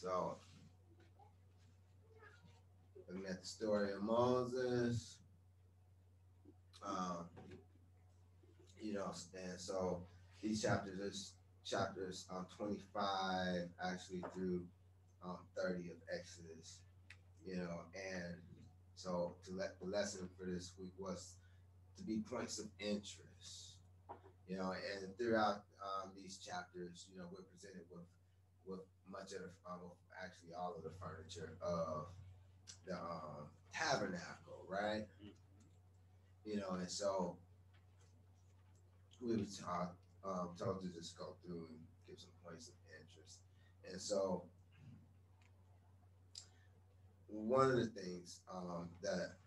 So, looking at the story of Moses, um, and so these chapters 25 actually through 30 of Exodus, and so the lesson for this week was to be points of interest, and throughout these chapters, we're presented with much of actually all of the furniture of the tabernacle, right? And so we were told to just go through and give some points of interest. And so one of the things that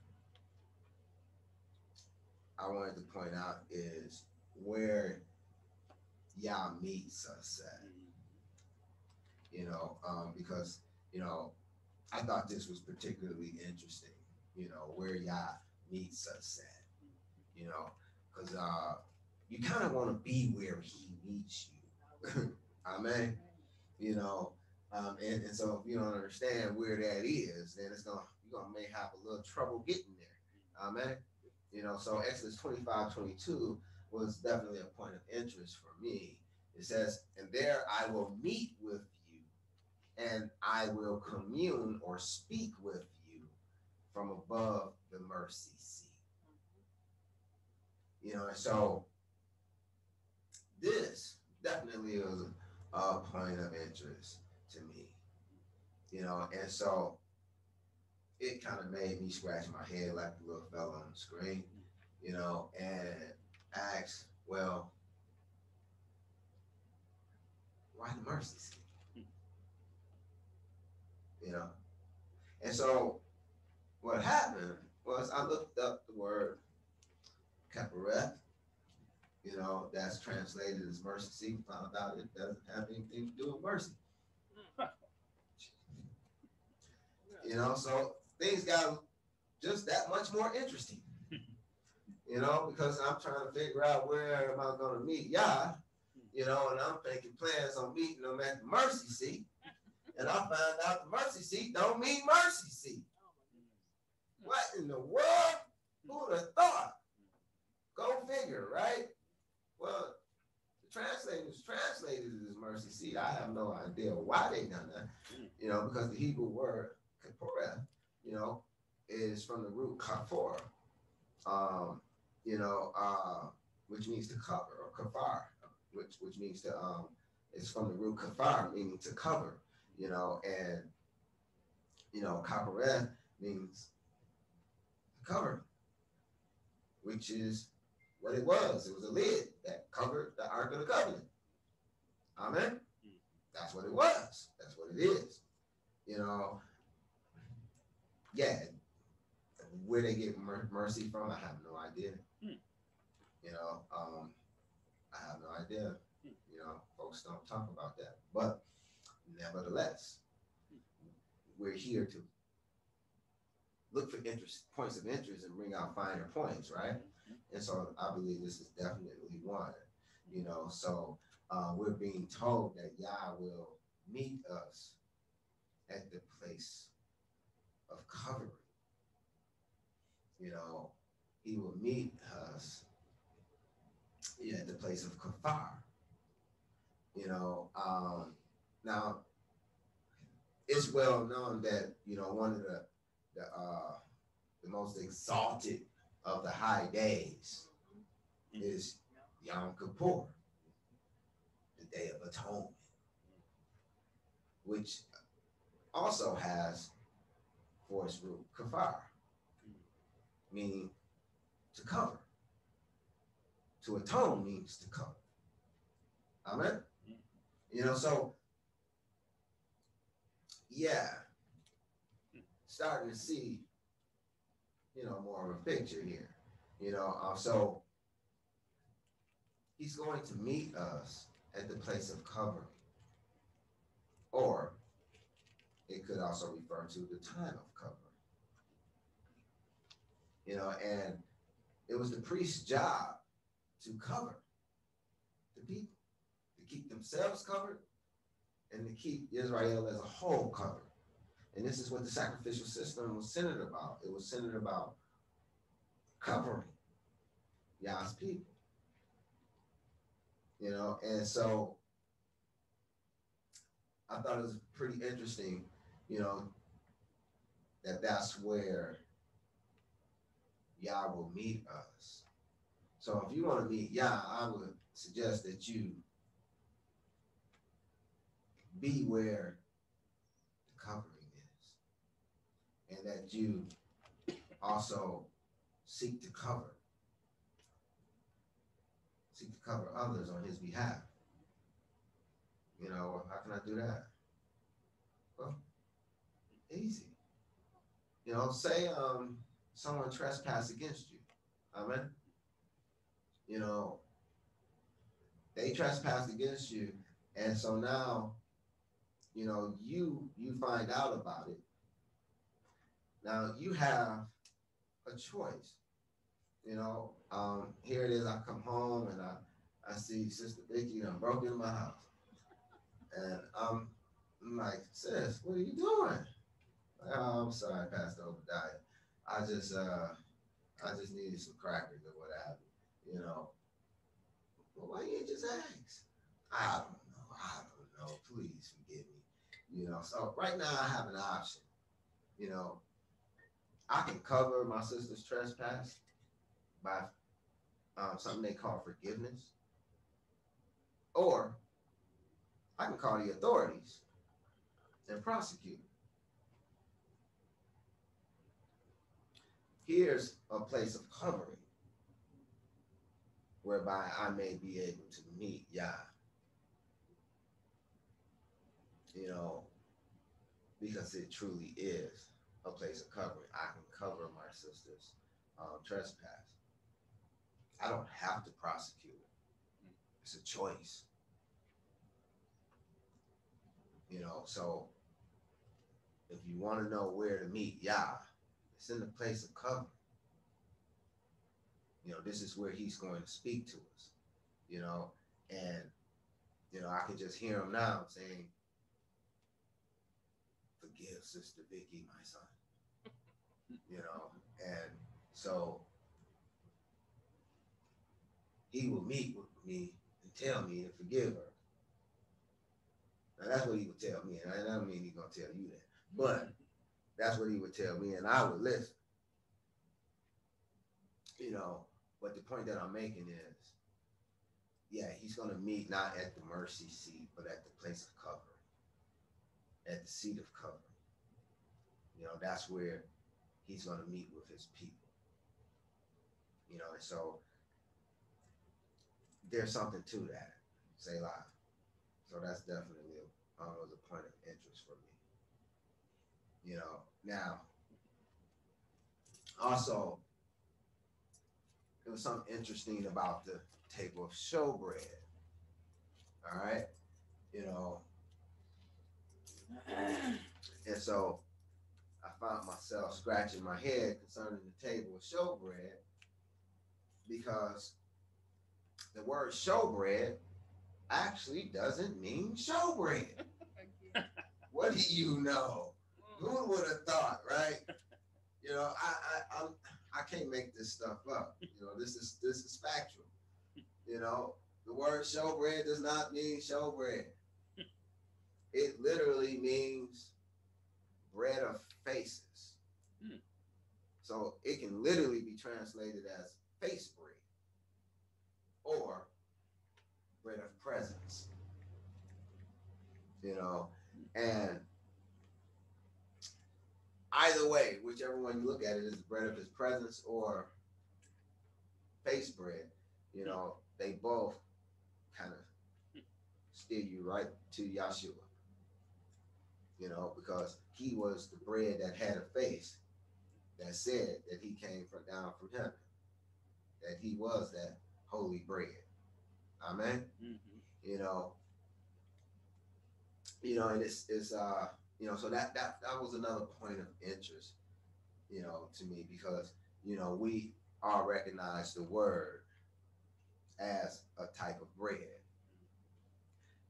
I wanted to point out is where Yah meets us at, because, I thought this was particularly interesting, where Yah meets us at, because you kind of want to be where he meets you. Amen. And so if you don't understand where that is, then you're gonna may have a little trouble getting there. Amen. So Exodus 25-22 was definitely a point of interest for me. It says, and there I will meet with you, and I will commune or speak with you from above the mercy seat. And so this definitely was a point of interest to me, and so it kind of made me scratch my head like the little fella on the screen, and ask, well, why the mercy seat? And so what happened was I looked up the word kapareth, that's translated as mercy seat, found out it doesn't have anything to do with mercy. So things got just that much more interesting, because I'm trying to figure out where am I going to meet Yah, and I'm making plans on meeting them at the mercy seat, and I found out the mercy seat don't mean mercy seat. What in the world? Who would have thought? Go figure, right? Well, the translators translated it as mercy seat. I have no idea why they done that, because the Hebrew word kaporeth, is from the root kafor, which means to cover, or kafar, which means to it's from the root kafar, meaning to cover, and kaporeth means to cover, which is what it was. It was a lid that covered the Ark of the Covenant. Amen. That's what it was. That's what it is. Yeah. Where they get mercy from, I have no idea. I have no idea. Folks don't talk about that. But nevertheless, we're here to look for points of interest and bring out finer points, right? And so I believe this is definitely one. So we're being told that Yah will meet us at the place of covering. He will meet us at the place of kafar. Now it's well known that one of the most exalted of the high days is Yom Kippur, the Day of Atonement, which also has for its root kafar, meaning to cover. To atone means to cover. Amen. So yeah, starting to see, more of a picture here. So he's going to meet us at the place of covering, or it could also refer to the time of covering. And it was the priest's job to cover the people, to keep themselves covered and to keep Israel as a whole covered. And this is what the sacrificial system was centered about. It was centered about covering Yah's people, And so I thought it was pretty interesting, you know, that's where Yah will meet us. So if you want to meet Yah, I would suggest that you be where the covering is, and that you also seek to cover others on his behalf. How can I do that? Well, easy. Say someone trespass against you. Amen. They trespassed against you, and so now, you find out about it. Now you have a choice. Here it is. I come home and I see Sister Vicky. I'm broke in my house, and I'm like, sis, what are you doing? Like, oh, I'm sorry, Pastor Obadiah. I just needed some crackers or what have you. Well, why you ain't just ask? I don't know. Please forgive me. So right now I have an option. I can cover my sister's trespass by something they call forgiveness, or I can call the authorities and prosecute. Here's a place of covering whereby I may be able to meet Yah. Because it truly is a place of covering. I can cover my sister's trespass. I don't have to prosecute it. It's a choice. So if you want to know where to meet Yah, it's in the place of covering. This is where he's going to speak to us, and, I can just hear him now saying, forgive Sister Vicky, my son, and so he will meet with me and tell me to forgive her. Now that's what he would tell me, and I don't mean he's going to tell you that, but that's what he would tell me, and I would listen. But the point that I'm making is, yeah, he's going to meet not at the mercy seat, but at the place of covering, at the seat of covering. That's where he's going to meet with his people. And so there's something to that. Say live. So that's definitely was a point of interest for me. Now, also, there was something interesting about the table of showbread. All right. And so I found myself scratching my head concerning the table of showbread, because the word showbread actually doesn't mean showbread. What do you know? Who would have thought, right? I can't make this stuff up. This is factual. The word showbread does not mean showbread. It literally means bread of faces. So it can literally be translated as face bread or bread of presence. And either way, whichever one you look at it, is bread of his presence or face bread, they both kind of steer you right to Yahshua, because he was the bread that had a face that said that he came down from heaven, that he was that holy bread. Amen. Mm-hmm. And it's so that was another point of interest, to me, because, we all recognize the word as a type of bread,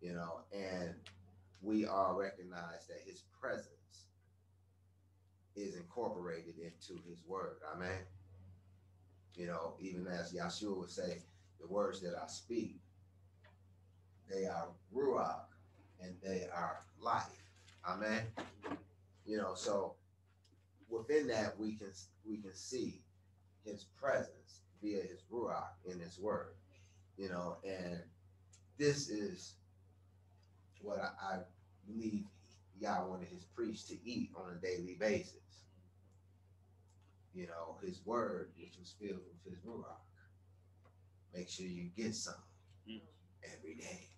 and we all recognize that his presence is incorporated into his word. Amen. Even as Yahshua would say, the words that I speak, they are ruach and they are life. Amen. So within that we can see his presence via his ruach in his word. And this is what I believe Yah wanted his priests to eat on a daily basis. His word, which was filled with his ruach. Make sure you get some every day.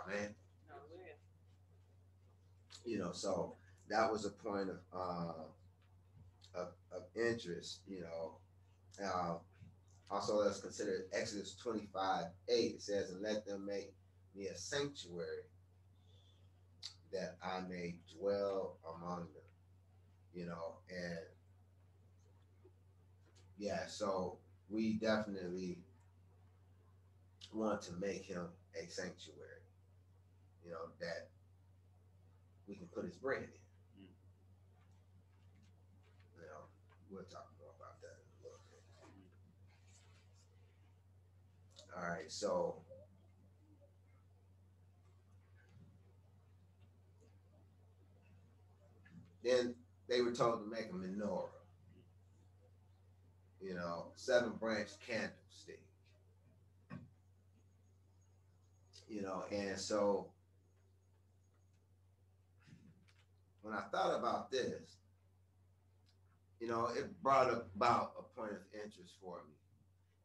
Amen. So that was a point of interest. Also, let's consider Exodus 25:8. It says, "And let them make me a sanctuary that I may dwell among them." And yeah, so we definitely want to make him a sanctuary, that we can put his bread in. We'll talk more about that in a little bit. All right, so then they were told to make a menorah, 7-branch candlestick, and so when I thought about this, it brought about a point of interest for me,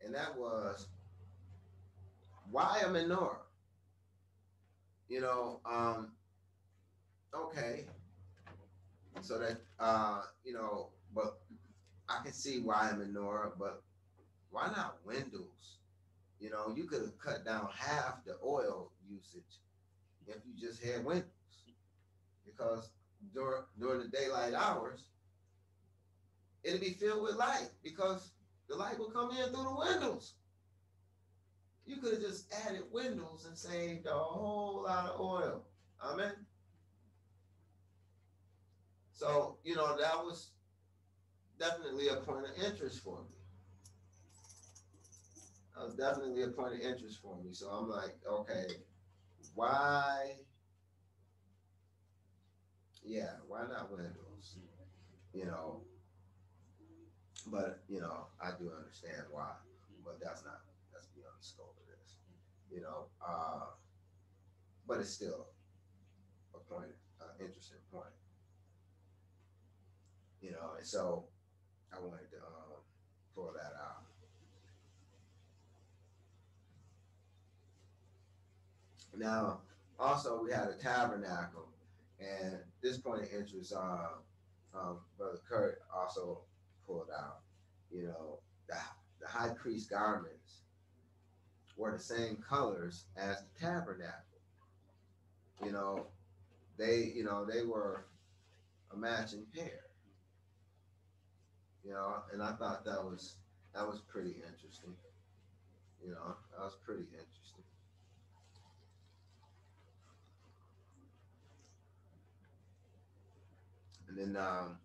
and that was, why a menorah? Okay, so that but I can see why a menorah, but why not windows? You could have cut down half the oil usage if you just had windows, because during the daylight hours, it'd be filled with light because the light will come in through the windows. You could have just added windows and saved a whole lot of oil. Amen. So, that was definitely a point of interest for me. That was definitely a point of interest for me. So I'm like, okay, why? Yeah, why not windows? But I do understand why. But that's beyond the scope of this. But it's still a point, interesting point. And so I wanted to pull that out. Now, also we had a tabernacle, and this point of interest, Brother Kurt also pulled out. The high priest garments were the same colors as the tabernacle. You know, they were a matching pair. And I thought that was pretty interesting. That was pretty interesting. And then I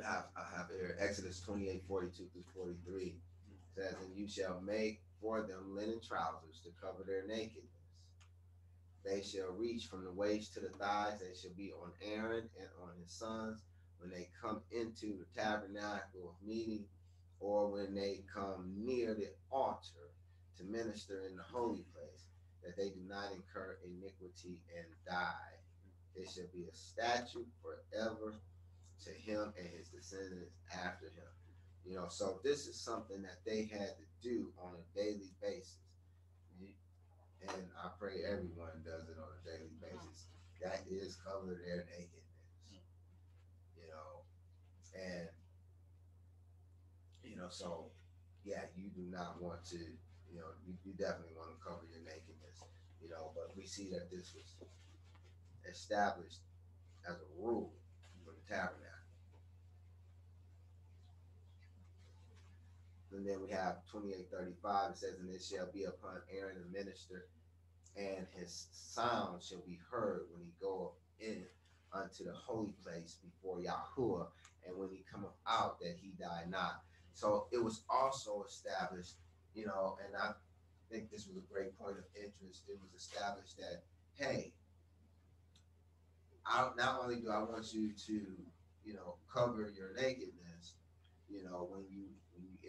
have here Exodus 28:42-43 says, "And you shall make for them linen trousers to cover their nakedness. They shall reach from the waist to the thighs. They shall be on Aaron and on his sons when they come into the tabernacle of meeting, or when they come near the altar to minister in the holy place, that they do not incur iniquity and die. It shall be a statute forever to him and his descendants after him." So this is something that they had to do on a daily basis. And I pray everyone does it on a daily basis. That is cover their nakedness. And so yeah, you do not want to, you definitely want to cover your nakedness. But we see that this was established as a rule for the tabernacle. And then we have 28:35. It says, "And it shall be upon Aaron the minister and his sound shall be heard when he goeth in unto the holy place before Yahuwah, and when he cometh out, that he die not. So it was also established, and I think this was a great point of interest. It was established that, hey, not only do I want you to, cover your nakedness, when you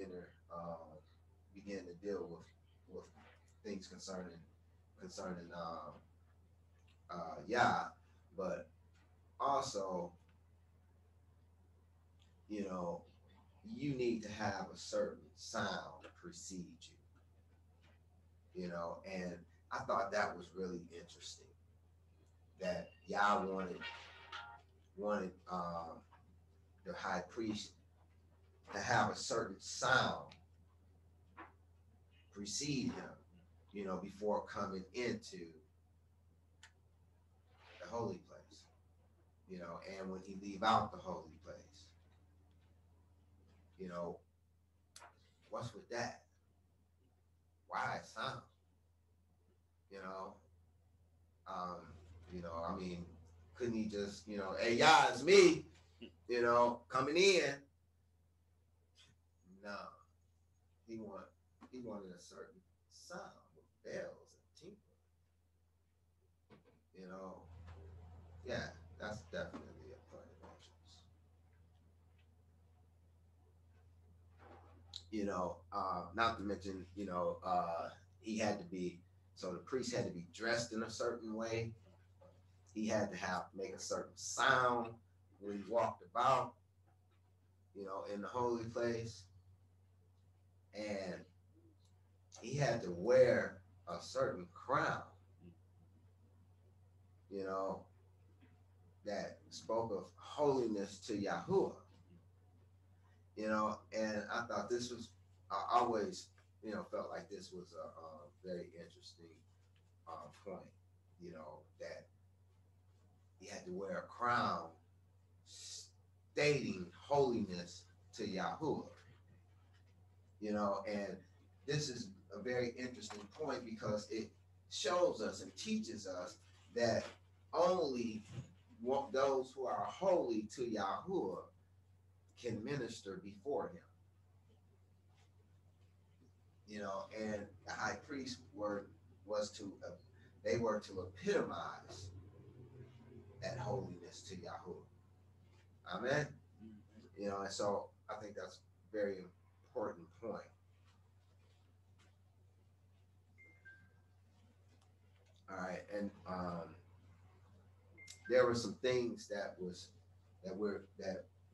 enter, begin to deal with things concerning yeah, but also, you know, you need to have a certain sound precede and I thought that was really interesting that Yah wanted the high priest to have a certain sound precede him, before coming into the holy place, and when he leave out the holy place, you know, what's with that? Why sound? You know, um, I mean, couldn't he just, hey, yeah, it's me, coming in? No, he want he wanted a certain sound with bells and tinkling. You know, yeah, that's definitely a point of interest. Not to mention, he had to be so the priest had to be dressed in a certain way. He had to make a certain sound when he walked about, in the holy place, and he had to wear a certain crown, you know, that spoke of holiness to Yahuwah, and I thought this was, I always, felt like this was a very interesting point, that he had to wear a crown stating holiness to Yahuwah, and this is a very interesting point because it shows us and teaches us that only those who are holy to Yahuwah can minister before him. And the high priest was to they were to epitomize that holiness to Yahuwah. Amen. And so I think that's a very important point. All right, and there were some things that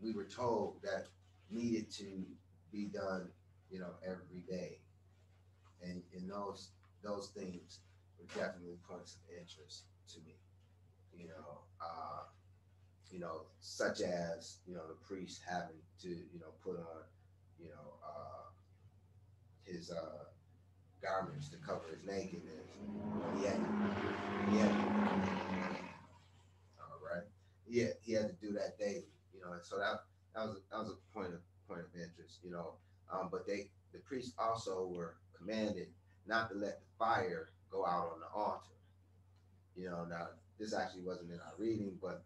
we were told that needed to be done, every day, and those things were definitely points of interest to me. You know, uh, such as the priest having to put on his garments to cover his nakedness. He had to, he had all right. Yeah, he had to do that daily, and so that was a point of interest, but the priests also were commanded not to let the fire go out on the altar. Now this actually wasn't in our reading, but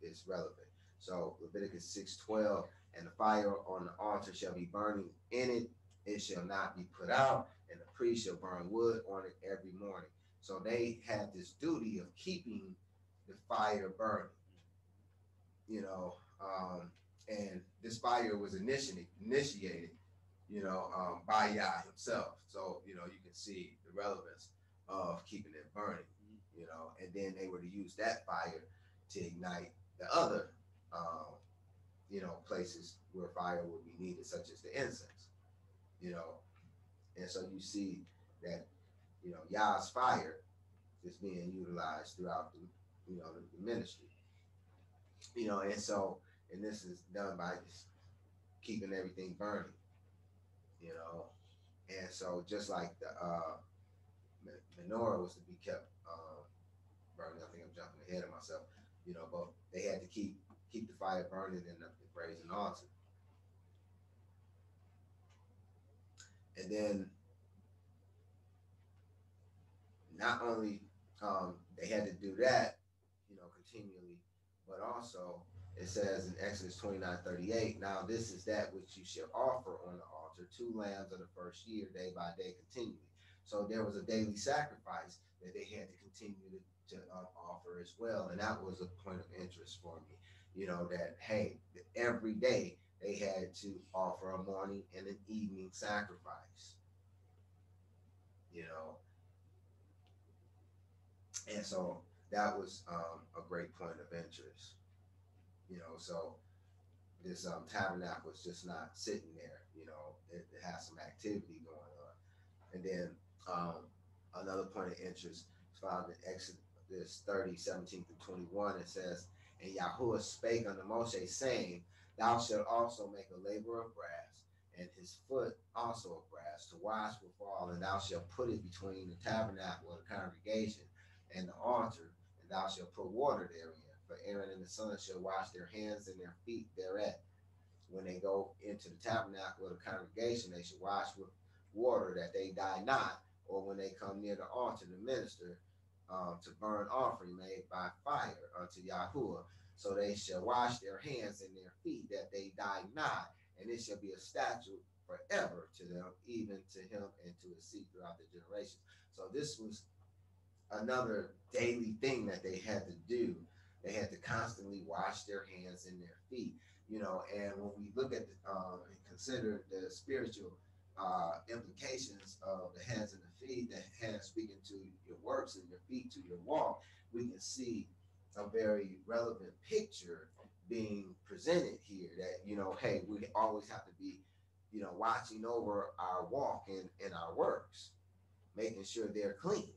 it's relevant. So Leviticus 6:12, and the fire on the altar shall be burning in it; it shall not be put out, and the priest shall burn wood on it every morning. So they had this duty of keeping the fire burning, and this fire was initiated, by Yah himself. So, you can see the relevance of keeping it burning, and then they were to use that fire to ignite the other, places where fire would be needed, such as the incense, you know, and so you see that, Yah's fire is being utilized throughout the ministry, and so, and this is done by just keeping everything burning, you know, and so just like the menorah was to be kept burning. I think I'm jumping ahead of myself, but they had to keep the fire burning in the brazen altar. And then not only they had to do that, continually, but also it says in Exodus 29:38, now this is that which you shall offer on the altar, 2 lambs of the first year, day by day, continually. So there was a daily sacrifice that they had to continue to offer as well. And that was a point of interest for me, that, hey, every day they had to offer a morning and an evening sacrifice, you know. And so that was a great point of interest, so this tabernacle was just not sitting there, it has some activity going on. And then another point of interest is found in Exodus 30:17-21. It says, and Yahuwah spake unto Moshe, saying, thou shalt also make a laver of brass, and his foot also of brass, to wash withal, and thou shalt put it between the tabernacle of the congregation and the altar, and thou shalt put water therein. For Aaron and the sons shall wash their hands and their feet thereat. When they go into the tabernacle of the congregation, they should wash with water, that they die not, or when they come near the altar to minister, to burn offering made by fire unto Yahuwah. So they shall wash their hands and their feet, that they die not, and it shall be a statute forever to them, even to him and to his seed throughout the generations. So this was another daily thing that they had to do. They had to constantly wash their hands and their feet, and when we look at and consider the spiritual implications of the hands and the feet, the hands speaking to your works and your feet to your walk, we can see a very relevant picture being presented here that, hey, we always have to be, watching over our walk and our works, making sure they're clean,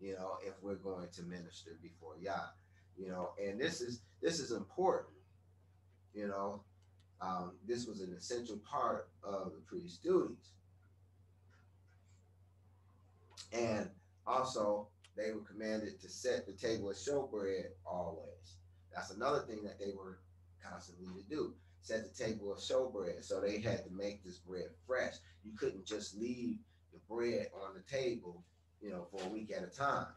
if we're going to minister before Yah, and this is important, you know. This was an essential part of the priest's duties, and also they were commanded to set the table of showbread always. That's another thing that they were constantly to do. Set the table of showbread, so they had to make this bread fresh. You couldn't just leave the bread on the table, for a week at a time.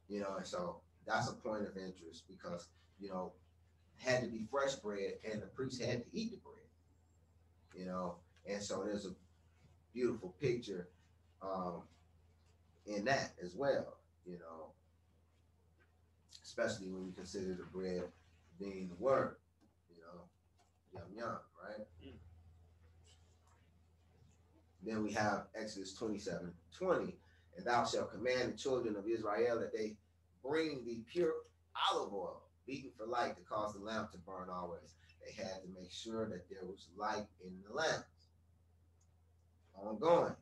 And so that's a point of interest because, it had to be fresh bread and the priest had to eat the bread. And so there's a beautiful picture in that as well, especially when you consider the bread being the word, yum yum, right? Then we have Exodus 27:20, and thou shalt command the children of Israel that they bring thee pure olive oil, beaten for light, to cause the lamp to burn always. They had to make sure that there was light in the lamp. Ongoing.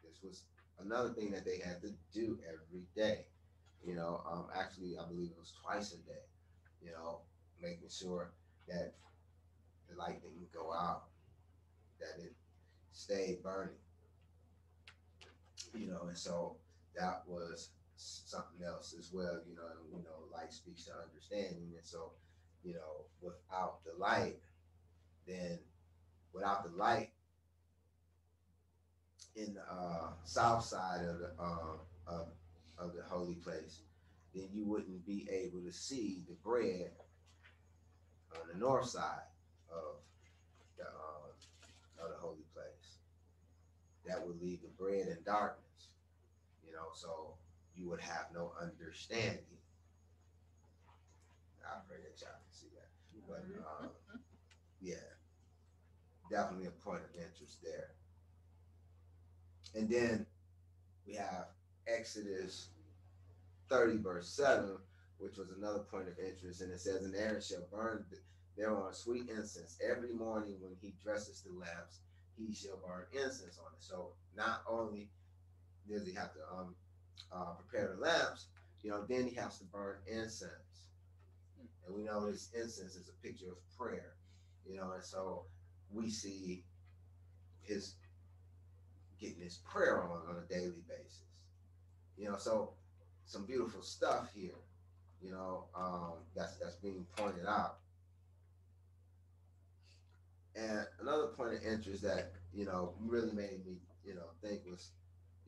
This was another thing that they had to do every day. Actually, I believe it was twice a day. Making sure that the light didn't go out, that it stayed burning. And so that was something else as well. Light speaks to understanding, and so, without the light, then without the light in the south side of the of the holy place, then you wouldn't be able to see the bread on the north side of the holy place. That would leave the bread in darkness. So you would have no understanding. I pray that y'all can see that. But yeah, definitely a point of interest there. And then we have Exodus 30:7, which was another point of interest, and it says, and Aaron shall burn thereon sweet incense every morning when he dresses the lamps, he shall burn incense on it. So not only does he have to prepare the lamps, then he has to burn incense. And we know this incense is a picture of prayer, and so we see his getting his prayer on a daily basis. So some beautiful stuff here, that's being pointed out. And another point of interest that, really made me, think was,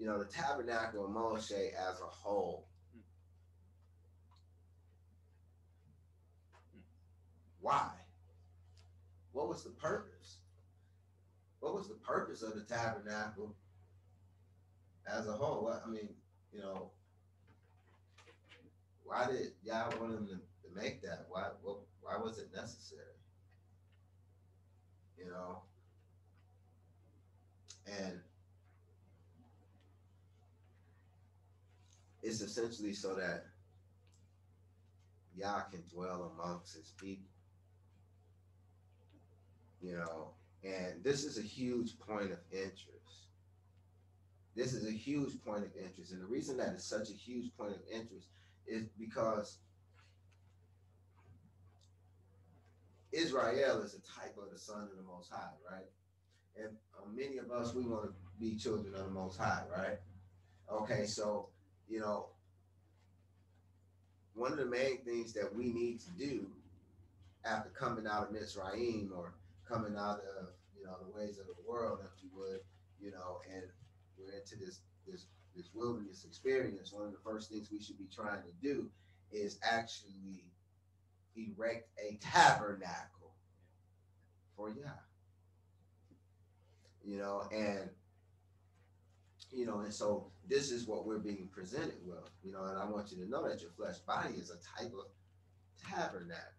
the tabernacle of Moshe as a whole. Why? What was the purpose? What was the purpose of the tabernacle as a whole? What, I mean, you know, why did Yah want him to make that? Why was it necessary? You know, and it's essentially so that Yah can dwell amongst his people. You know, and this is a huge point of interest. This is a huge point of interest, and the reason that it's such a huge point of interest is because Israel is a type of the Son of the Most High, right? And many of us, we want to be children of the Most High, right? Okay, so, you know, one of the main things that we need to do after coming out of Mitzrayim, or coming out of, the ways of the world, if you would, and we're into this wilderness experience, one of the first things we should be trying to do is actually erect a tabernacle for Yah. And and so this is what we're being presented with, and I want you to know that your flesh body is a type of tabernacle.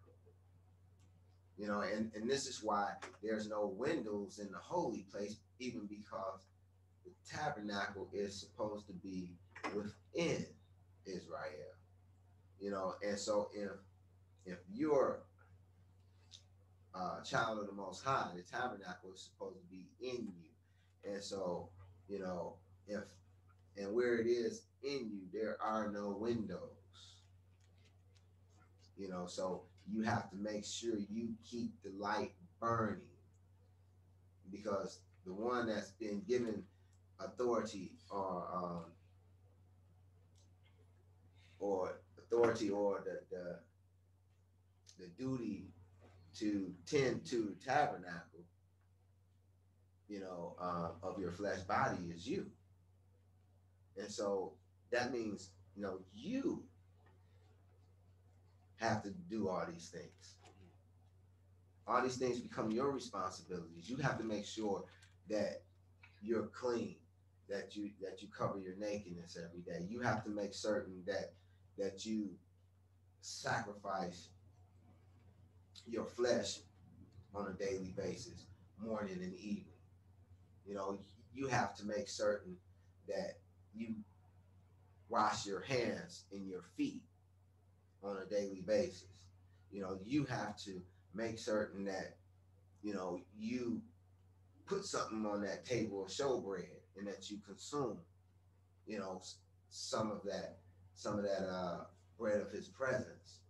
And this is why there's no windows in the holy place, even because the tabernacle is supposed to be within Israel. And so if you're a child of the Most High, the tabernacle is supposed to be in you. And so, if and where it is in you, there are no windows. So you have to make sure you keep the light burning, because the one that's been given authority or the duty to tend to the tabernacle, of your flesh body is you. And so that means, you have to do all these things. All these things become your responsibilities. You have to make sure that you're clean, that you cover your nakedness every day. You have to make certain that you sacrifice your flesh on a daily basis, morning and evening. You have to make certain that you wash your hands and your feet on a daily basis. You have to make certain that, you put something on that table of showbread, and that you consume, some of that bread of his presence.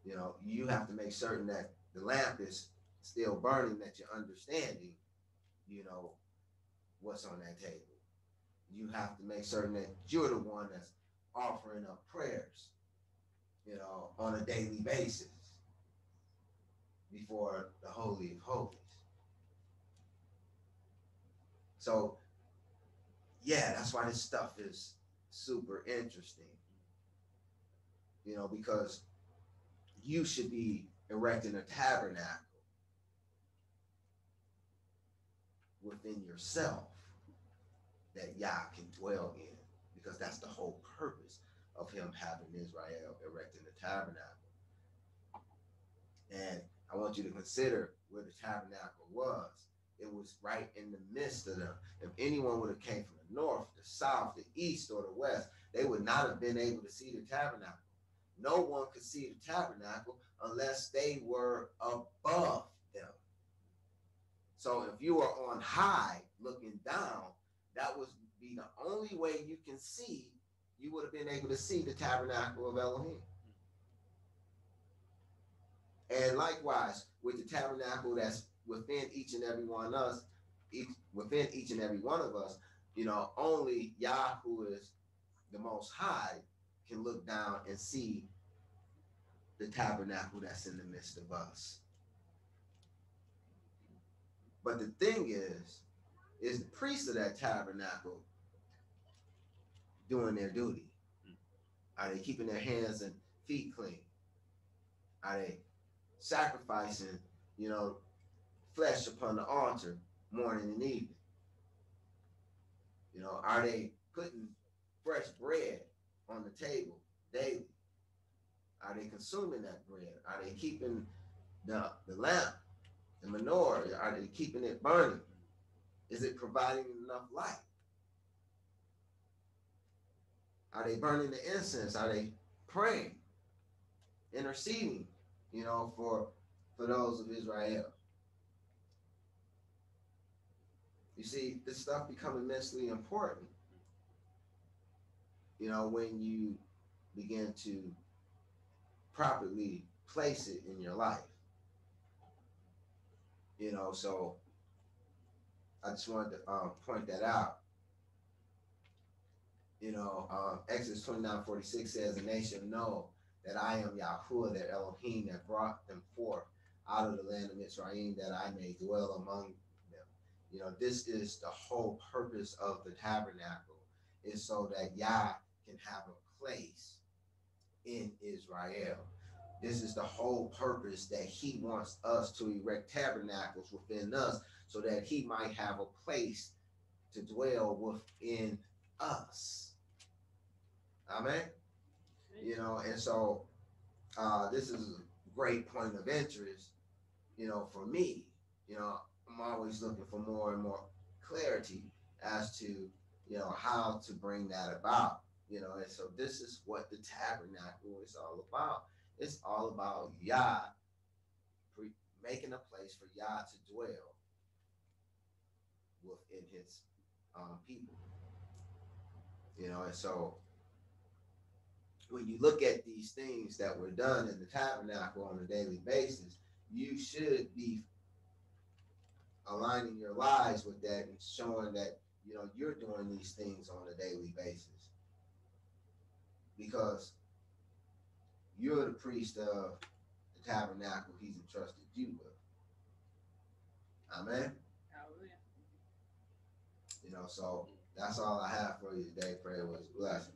You have to make certain that the lamp is still burning, that you're understanding, what's on that table. You have to make certain that you're the one that's offering up prayers, on a daily basis before the Holy of Holies. So, yeah, that's why this stuff is super interesting, because you should be erecting a tabernacle within yourself that Yah can dwell in, because that's the whole purpose of him having Israel erecting the tabernacle. And I want you to consider where the tabernacle was. It was right in the midst of them. If anyone would have came from the north, the south, the east, or the west, they would not have been able to see the tabernacle. No one could see the tabernacle unless they were above them. So if you were on high looking down, that would be the only way you can see. You would have been able to see the tabernacle of Elohim. And likewise, with the tabernacle that's within each and every one of us, only Yah, who is the Most High, can look down and see the tabernacle that's in the midst of us. But the thing is the priest of that tabernacle doing their duty? Are they keeping their hands and feet clean? Are they sacrificing, you know, flesh upon the altar morning and evening? You know, are they putting fresh bread on the table daily? Are they consuming that bread? Are they keeping the lamp, the menorah, are they keeping it burning? Is it providing enough light? Are they burning the incense? Are they praying, interceding, you know, for those of Israel? You see, this stuff become immensely important, you know, when you begin to properly place it in your life. You know, so I just wanted to point that out. You know, Exodus 29-46 says, "And they shall know that I am Yahuwah, their Elohim, that brought them forth out of the land of Mitzrayim, that I may dwell among them." You know, this is the whole purpose of the tabernacle, is so that Yah can have a place in Israel. This is the whole purpose, that he wants us to erect tabernacles within us, so that he might have a place to dwell within us. Amen. You know, and so this is a great point of interest, you know, for me. You know, I'm always looking for more and more clarity as to, you know, how to bring that about. You know, and so this is what the tabernacle is all about. It's all about Yah making a place for Yah to dwell within his people. You know, and so when you look at these things that were done in the tabernacle on a daily basis, you should be aligning your lives with that and showing that, you know, you're doing these things on a daily basis, because you're the priest of the tabernacle he's entrusted you with. Amen. Hallelujah. You know, so that's all I have for you today. Pray it was a blessing.